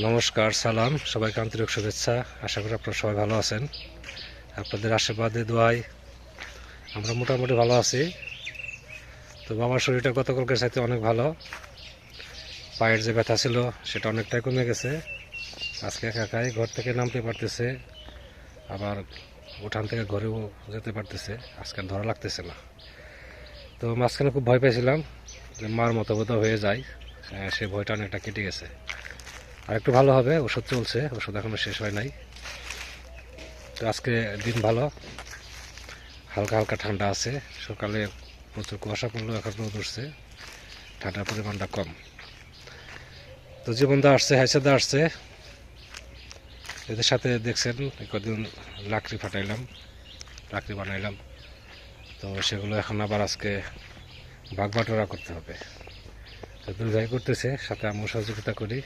নমস্কার, সালাম, সবাইকে আন্তরিক শুভেচ্ছা। আশা করি আপনারা সবাই ভালো আছেন। আপনাদের আশীর্বাদে দোয়ায় আমরা মোটামুটি ভালো আছি। তো আমার শরীরটা গতকালকের সাথে অনেক ভালো। পায়ের যে ব্যথা ছিল সেটা অনেকটাই কমে গেছে। আজকে একা একাই ঘর থেকে নামতে পারতেছে, আবার উঠান থেকে ঘরেও যেতে পারতেছে। আজকে ধরা লাগতেছে না। তো মাঝখানে খুব ভয় পেয়েছিলাম যে মার মতো বোধ হয়ে যায়, সে ভয়টা অনেকটা কেটে গেছে। আর একটু ভালো হবে, ওষুধ চলছে, ওষুধ এখনো শেষ হয় নাই। তো আজকে দিন ভালো, হালকা হালকা ঠান্ডা আছে। সকালে প্রচুর কুয়াশা পড়লো, এখন রোদ উঠছে, ঠান্ডার পরিমাণটা কম। তো জীবনদা আসছে, হাইসাদা আসছে, এদের সাথে দেখছেন কদিন লাকড়ি ফাটাইলাম, লাকড়ি বানাইলাম। তো সেগুলো এখন আবার আজকে ভাগ বাটোয়ারা করতে হবে। তো দুই ভাই করতেছে, সাথে আমিও সহযোগিতা করি।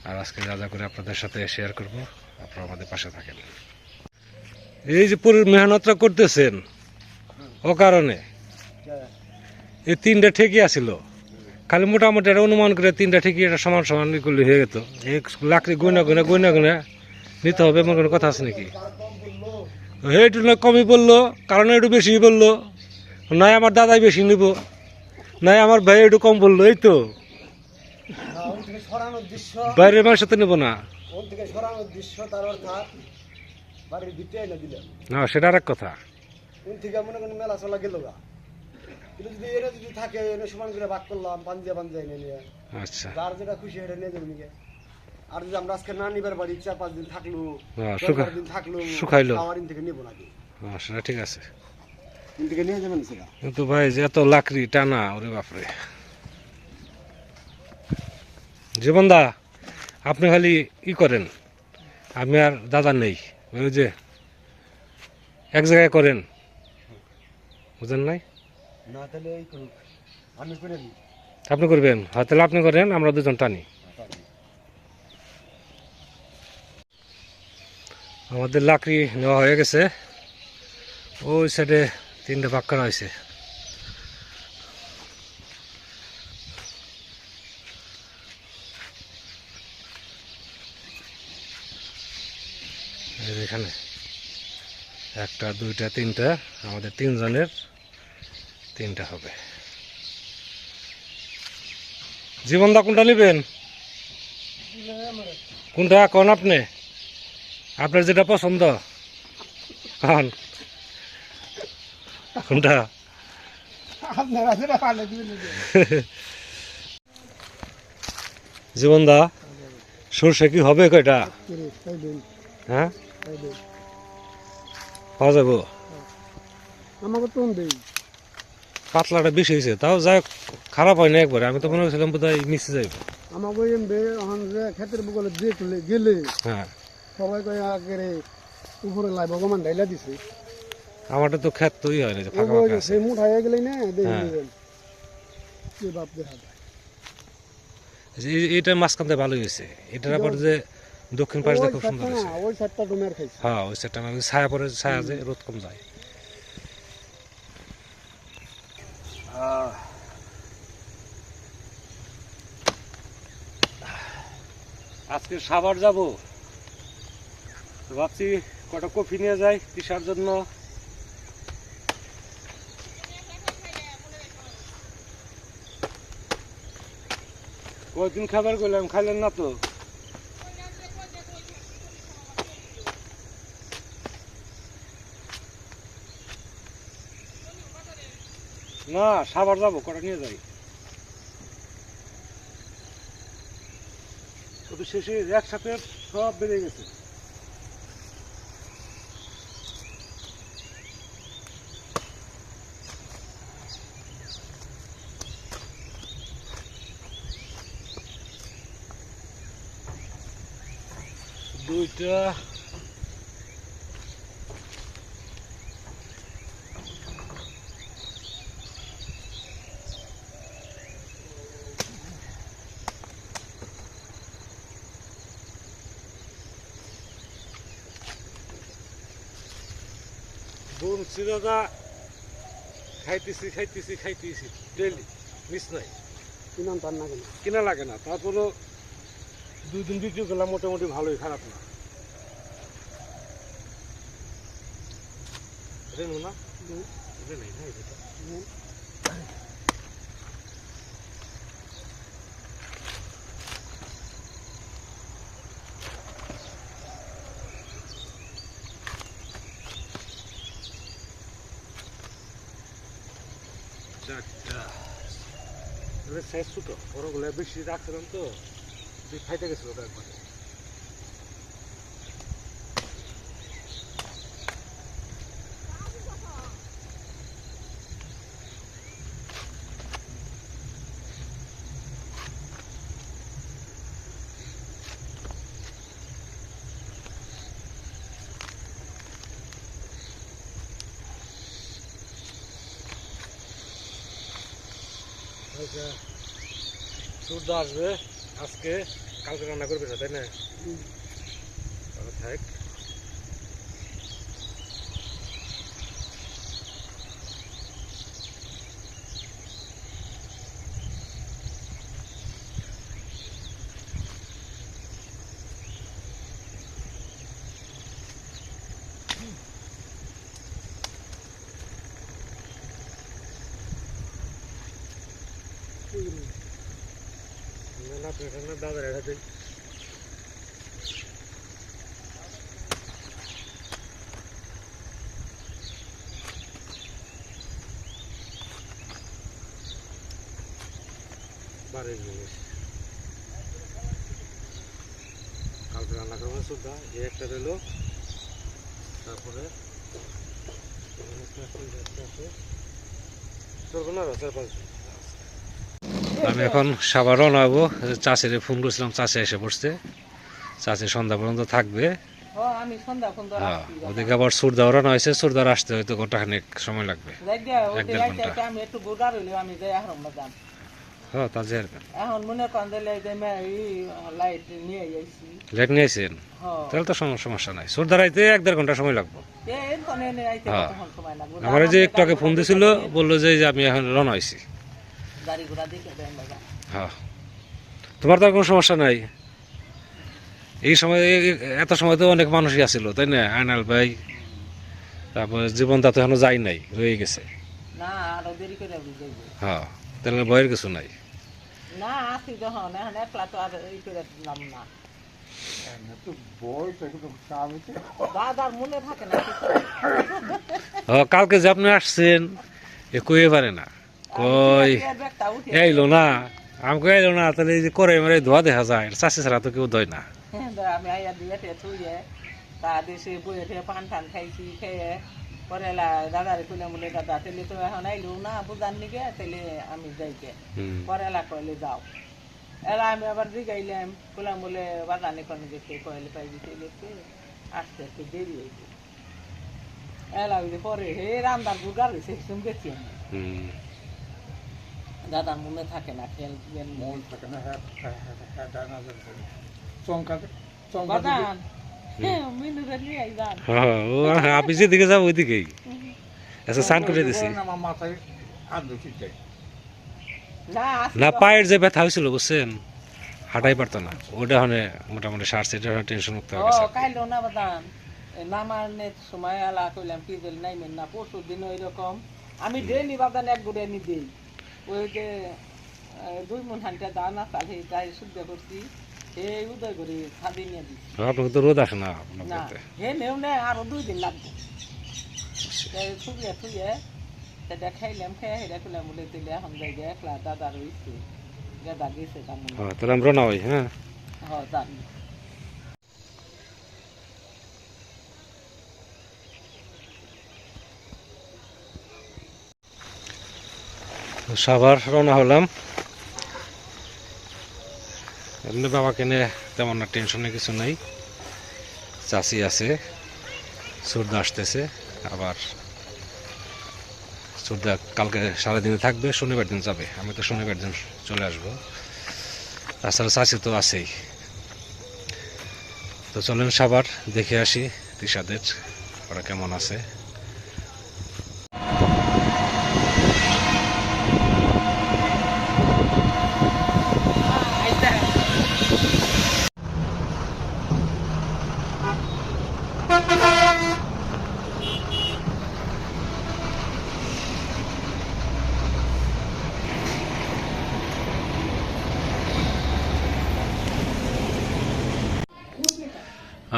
আর আজকে যা যা করে আপনাদের সাথে শেয়ার করব, আপনারা আমাদের পাশে থাকেন। এই যে পুরো মেহনতটা করতেছেন ও কারণে এই তিনটা ঠিকই আসিল, খালি মোটামুটি একটা অনুমান করে তিনটা ঠিকই এটা সমান সমান করলে হয়ে যেত। এই লাকড়ি গুনা গুনা নিতে হবে, এমন কোনো কথা আছে নাকি? একটু না কমই বললো, কারণ একটু বেশি বললো, নয় আমার দাদাই বেশি নিব, নয় আমার ভাই একটু কম বললো। এই তো বাইরের মানুষ তো নেবো না, না সেটা আর এক কথা। মেলা চলা গেল গা, কিন্তু যদি এরা যদি থাকে সমান করে ভাগ করলাম, পাঞ্জা পাঞ্জা এনে নিয়ে আচ্ছা, যার যেটা খুশি সেটা নিয়ে যাবেন। আর যদি আমরা আজকে না নিবার পারি, 4-5 দিন থাকলো, দিন থাকলো, শুকাইলো, আমার দিন থেকে নেবো নাকি? সেটা ঠিক আছে, দিন থেকে নিয়ে যাবেন সেটা। কিন্তু ভাই যে এত লাকড়ি টানা, ওরে বাপরে। জীবনদা, আপনি খালি ই করেন, আমি আর দাদা নেই, ওই যে এক জায়গায় করেন, বুঝেন নাই? না তাহলে এই করুক, আমি করে দিই। আপনি করবেন? হ্যাঁ, তাহলে আপনি করেন, আমরা দুজন টানি। আমাদের লাকড়ি নেওয়া হয়ে গেছে, ওই সাইডে তিনটে ভাগ করা হয়েছে। এখানে একটা, দুইটা, তিনটা, আমাদের তিনজনের তিনটা হবে। জীবনদা কোনটা নেবেন? কোনটা কোন আপনি, আপনার যেটা পছন্দ কোন, কোনটা? জীবনদা, সর্ষে কি হবে কয়টা? হ্যাঁ, পাওয়া যাবো। আমাকে তো দেই, পাতলাটা বেশি হয়েছে, তাও যাই হোক, খারাপ হয় না একবারে। আমি তো মনে করছিলাম বোধ হয় মিশে যাইব। আমাকে এমবে এখন যে ক্ষেতের বগলে দেখলে গেলে হ্যাঁ, সবাই কয় আগে উপরে লাই ভগবান ঢাইলা দিছে। আমারটা তো ক্ষেত তো হয় না, যে ফাঁকা ফাঁকা আছে। সেই মুঠ হাইয়া গেলেই না দেখে হ্যাঁ। নেবেন কি বাপ দেখা যায়। এইটার মাঝখানতে ভালো হয়েছে, এটার আবার যে দক্ষিণ পাশে খুব সুন্দর হয়েছে। ওই সাতটা ডুমের খাইছে। হ্যাঁ, ওই সেটা ছায়া পরে, ছায়া যে রোদ কম যায়। আজকে সাভার যাব, ভাবছি কটা কফি নিয়ে যাই তৃষার জন্য। কয়দিন খাবার করলাম, খাইলেন না তো? না, সাভার যাবো, কটা নিয়ে যাই। তবে শেষে একসাথে সব বেড়ে গেছে। দুইটা, বলছি দাদা, খাইতেছি ডেলি, মিস নাই। কিনাম তার না কেন কিনা লাগে না, তারপরও 2 দিন বিক্রি করলাম মোটামুটি ভালোই, খারাপ না। রেনু না নেই না এটা সাইজ ছোট, বড়গুলো বেশি রাখছিলাম তো ফাইটে গেছিল একবারে। সূর্য আসবে আজকে, কালকে রান্না করবে না তাই না? ভালো থাক। না তো এখানে দাদার এটা বাড়ির জিনিস কালকে রান্না করবেন সুদ্ধা। এই একটা রইল, তারপরে চলবো না 4-5 দিন। আমি এখন সাবার রওনা হবো। চাষিরে ফোন করছিলাম, চাষি এসে পড়ছে। চাষি সন্ধ্যা পর্যন্ত থাকবে। আমি সন্ধ্যা ফোন হ্যাঁ, ওদিকে আবার সুরদাও রান্না হয়েছে, সুরদার আসতে হয়তো ঘন্টাখানেক সময় লাগবে। 1-1.5 ঘন্টা। আমি একটু বোর্ডার হইলে আমি যাই এখন যাম। হ্যাঁ, তা যে এখন মনে করেন দিলে লাইট নিয়ে যাইছি। লেট নিয়েছেন তাহলে তো সমস্যা নাই। সুরদার আইতে 1-1.5 ঘন্টা সময় লাগবে। হ্যাঁ, আমার যে একটু আগে ফোন দিছিল, বললো যে আমি এখন রওনা হয়েছি। গাড়ি ঘোড়া দেখে হ্যাঁ, তোমার তো আর কোনো সমস্যা নাই। এই সময় এত সময় তো অনেক মানুষই আসছিল তাই না? আয়নাল ভাই, তারপরে জীবনটা তো এখনো যাই নাই, রয়ে গেছে। না আরো দেরি করে যাইব। হ্যাঁ, তাহলে ভয়ের কিছু নাই। না আসি যখন এখন একলা তো আর এই করে নাম না। দাদার মনে থাকে না কিছু। কালকে যে আপনি আসছেন এ কইয়ে পারে না, কই এলো না, আমাকে এলো না, তাহলে এই যে করে মারে ধোয়া দেখা যায়, চাষি ছাড়া তো কেউ ধয় না। আমি আইয়া দিয়ে থুয়ে তা দেশে বইয়ে পান টান খাইছি, খেয়ে পরে দাদারে খুলে বলে দাদা তাহলে তো এখন আইলো না বুঝার নিকে, তাহলে আমি যাইকে পরে কইলে যাও। এলা আমি আবার জিগাইলাম, খুলাম বলে বাগানে কোনো গেছে, কইলে পাই দিতে গেছে, আসতে একটু দেরি হয়েছে। এলা পরে হে রান্দার গুগার হয়েছে শুন গেছি আমি। দাদার মনে থাকে না, খেয়াল মন থাকে না। আপনি যেদিকে যাবো ওইদিকেই স্নান করে দিছি। না, পায়ের যে ব্যথা হয়েছিল বুঝছেন, হাঁটাই পারতো না, ওটা হনে মোটামুটি সারছে, টেনশন মুক্ত হয়ে গেছে। কাইলো না বাদান নামার সময় এলা কইলাম কি দিল নাইমেন না, পরশু দিন ওই রকম আমি ডেলি বাদান এক গুড়ে নি দিই। ওই যে 2 মণ হাঁটা দান আসাল তাই শুদ্ধ করছি, এই উদয় করে খাদি নিয়ে দিচ্ছি। আপনাকে তো রোদ আসে না? না হে নেও নে, আরো 2 দিন লাগবে। থুয়ে সেটা খাইলাম, খেয়ে হেরা খুলাম বলে দিলে এখন যাই গে একলা দাদা রয়েছে, দাদা গেছে তার মনে। হ্যাঁ, তাহলে আমরা না হই। হ্যাঁ হ্যাঁ জানি। সাভার রওনা হলাম। এমনি বাবাকে নিয়ে তেমন না টেনশনে কিছু নাই, চাষি আছে, সুরদা আসতেছে, আবার সুরদা কালকে সারাদিনে থাকবে, শনিবার দিন যাবে, আমি তো শনিবার দিন চলে আসবো। তাছাড়া চাষি তো আছেই। তো চলেন সাভার দেখে আসি রিশাদের, ওরা কেমন আছে।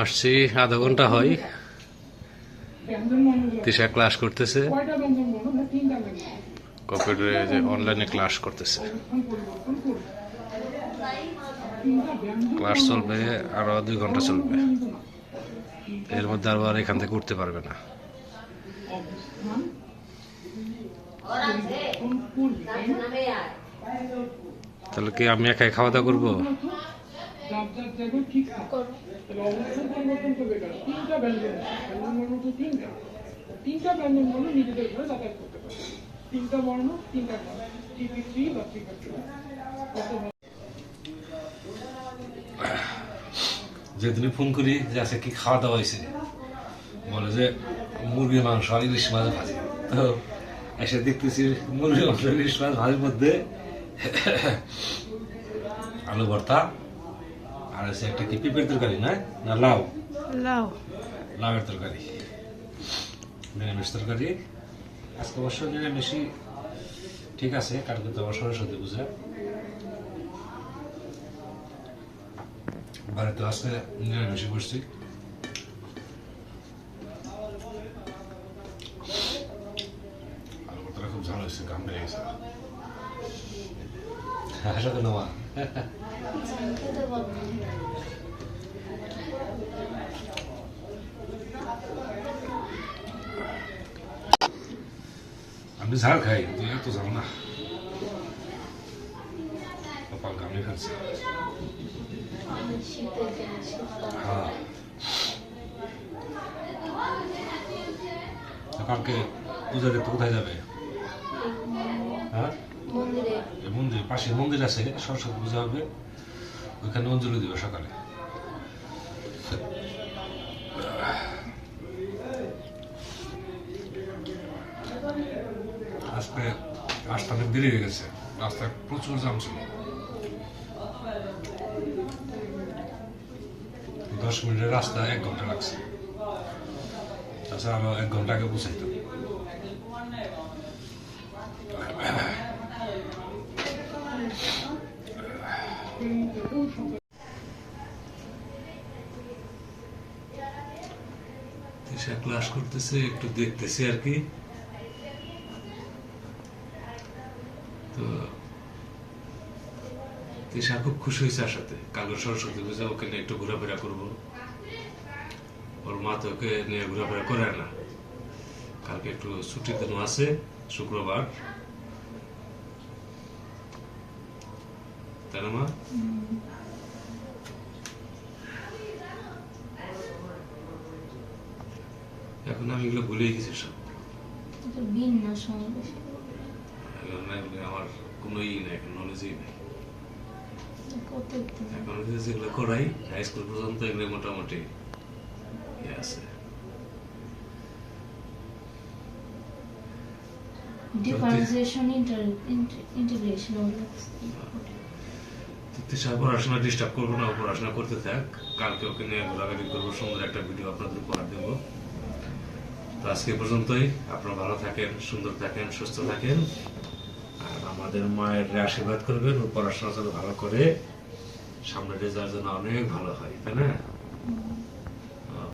আসছি আধা ঘন্টা হয়, তিশা ক্লাস করতেছে, কম্পিউটারে যে অনলাইনে ক্লাস করতেছে। ক্লাস চলবে আরো 2 ঘন্টা চলবে, এর মধ্যে আবার এখান থেকে উঠতে পারবে না। তাহলে কি আমি একাই খাওয়া দাওয়া করবো? তিনটা ব্যঞ্জন বর্ণ নিজেদের ঘরে যাতায়াত করতে পারে। তিনটা বর্ণ, তিনটা টিপি বা যেদিন ফোন করি যে আছে কি খাওয়া দাওয়া হয়েছে, বলে যে মুরগির মাংস আর ইলিশ মাছ ভাজি। তো এসে দেখতেছি মুরগির মাংস ইলিশ মাছ ভাজির মধ্যে আলু ভর্তা আর আছে একটা কি পেঁপের তরকারি, না না লাউ লাউয়ের তরকারি, নিরামিষ তরকারি। আজকে অবশ্য নিরামিষই ঠিক আছে, কালকে তো আবার সরস্বতী পূজা। বাড়িতে আজকে নিরামিষই করছি। আলু ভর্তাটা খুব ঝাল হয়েছে, গাম বেড়ে গেছে। হাসা কেন মা? আমি ঝাল খাই, তুই এত ঝাল না। কপাল গামে ফেলছে। হ্যাঁ, কালকে পূজা দেখতে কোথায় যাবে? হ্যাঁ, মন্দির পাশে মন্দির আছে, সরস্বতী পূজা হবে, ওইখানে অঞ্জলি দিবে সকালে। আজকে রাস্তা অনেক দেরি হয়ে গেছে, রাস্তায় প্রচুর জ্যাম ছিল। 10 মিনিটের রাস্তা 1 ঘন্টা লাগছে, তাছাড়া আরো 1 ঘন্টা আগে পৌঁছাইতো। ক্লাস করতেছে, একটু দেখতেছি আর কি। তো তিশা খুব খুশি হয়েছে আসাতে, কালকে সরস্বতী পূজা, ওকে নিয়ে একটু ঘোরাফেরা করবো। ওর মা তো ওকে নিয়ে ঘোরাফেরা করে না, কালকে একটু ছুটির দিন আছে, শুক্রবার, তাই না মা? এখন আমি এগুলো ভুলেই গেছি সব, আমার কোনো ই নাই, নলেজই নাই। এখন যেগুলো করাই হাই স্কুল পর্যন্ত এগুলো মোটামুটি আছে। পড়াশোনা ডিস্টার্ব করবো না, পড়াশোনা করতে থাক, কালকে ওকে নিয়ে ঘোরাঘুরি করবো, সুন্দর একটা ভিডিও আপনাদের উপহার দেবো। তো আজকে পর্যন্তই, আপনারা ভালো থাকেন, সুন্দর থাকেন, সুস্থ থাকেন, আর আমাদের মায়ের আশীর্বাদ করবেন, ও পড়াশোনা যেন ভালো করে সামনে রেজাল্ট যেন অনেক ভালো হয়, তাই না?